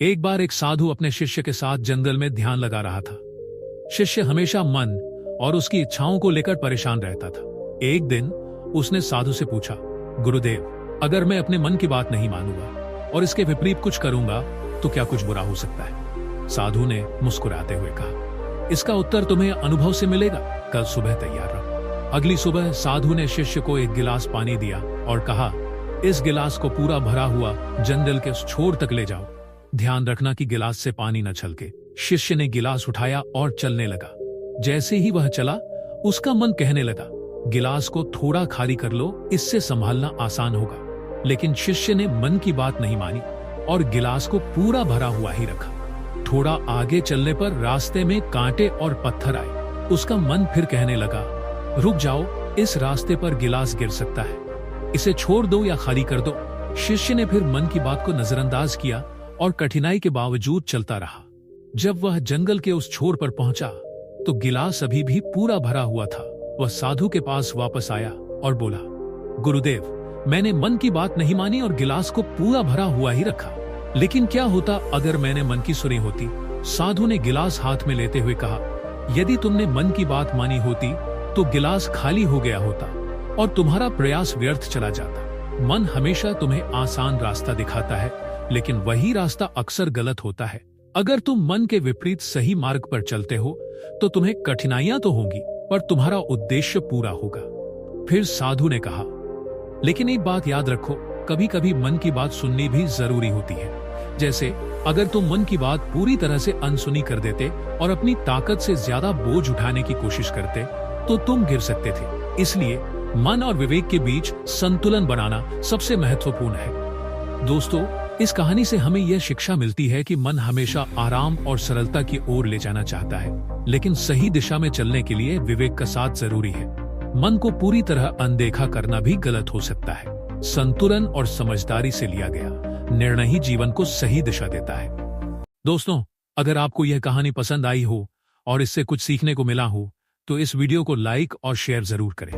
एक बार एक साधु अपने शिष्य के साथ जंगल में ध्यान लगा रहा था। शिष्य हमेशा मन और उसकी इच्छाओं को लेकर परेशान रहता था। एक दिन उसने साधु से पूछा, गुरुदेव, अगर मैं अपने मन की बात नहीं मानूंगा और इसके विपरीत कुछ करूंगा तो क्या कुछ बुरा हो सकता है? साधु ने मुस्कुराते हुए कहा, इसका उत्तर तुम्हें अनुभव से मिलेगा। कल सुबह तैयार रहो। अगली सुबह साधु ने शिष्य को एक गिलास पानी दिया और कहा, इस गिलास को पूरा भरा हुआ जंगल के उस छोर तक ले जाओ। ध्यान रखना कि गिलास से पानी न छलके। शिष्य ने गिलास उठाया और चलने लगा। जैसे ही वह चला, उसका मन कहने लगा, गिलास को थोड़ा खाली कर लो, इससे संभालना आसान होगा। लेकिन शिष्य ने मन की बात नहीं मानी और गिलास को पूरा भरा हुआ ही रखा। थोड़ा आगे चलने पर रास्ते में कांटे और पत्थर आए। उसका मन फिर कहने लगा, रुक जाओ, इस रास्ते पर गिलास गिर सकता है, इसे छोड़ दो या खाली कर दो। शिष्य ने फिर मन की बात को नजरअंदाज किया और कठिनाई के बावजूद चलता रहा। जब वह जंगल के उस छोर पर पहुंचा तो गिलास अभी भी पूरा भरा हुआ था। वह साधु के पास वापस आया और बोला, गुरुदेव, मैंने मन की बात नहीं मानी और गिलास को पूरा भरा हुआ ही रखा। लेकिन क्या होता अगर मैंने मन की सुनी होती? साधु ने गिलास हाथ में लेते हुए कहा, यदि तुमने मन की बात मानी होती तो गिलास खाली हो गया होता और तुम्हारा प्रयास व्यर्थ चला जाता। मन हमेशा तुम्हें आसान रास्ता दिखाता है, लेकिन वही रास्ता अक्सर गलत होता है। अगर तुम मन के विपरीत सही मार्ग पर चलते हो तो तुम्हें कठिनाइयां तो होंगी, पर तुम्हारा उद्देश्य पूरा होगा। फिर साधु ने कहा, लेकिन एक बात याद रखो, कभी कभी मन की बात सुननी भी जरूरी होती है। जैसे अगर तुम मन की बात पूरी तरह से अनसुनी कर देते और अपनी ताकत से ज्यादा बोझ उठाने की कोशिश करते तो तुम गिर सकते थे। इसलिए मन और विवेक के बीच संतुलन बनाना सबसे महत्वपूर्ण है। दोस्तों, इस कहानी से हमें यह शिक्षा मिलती है कि मन हमेशा आराम और सरलता की ओर ले जाना चाहता है, लेकिन सही दिशा में चलने के लिए विवेक का साथ जरूरी है। मन को पूरी तरह अनदेखा करना भी गलत हो सकता है। संतुलन और समझदारी से लिया गया निर्णय ही जीवन को सही दिशा देता है। दोस्तों, अगर आपको यह कहानी पसंद आई हो और इससे कुछ सीखने को मिला हो तो इस वीडियो को लाइक और शेयर जरूर करें।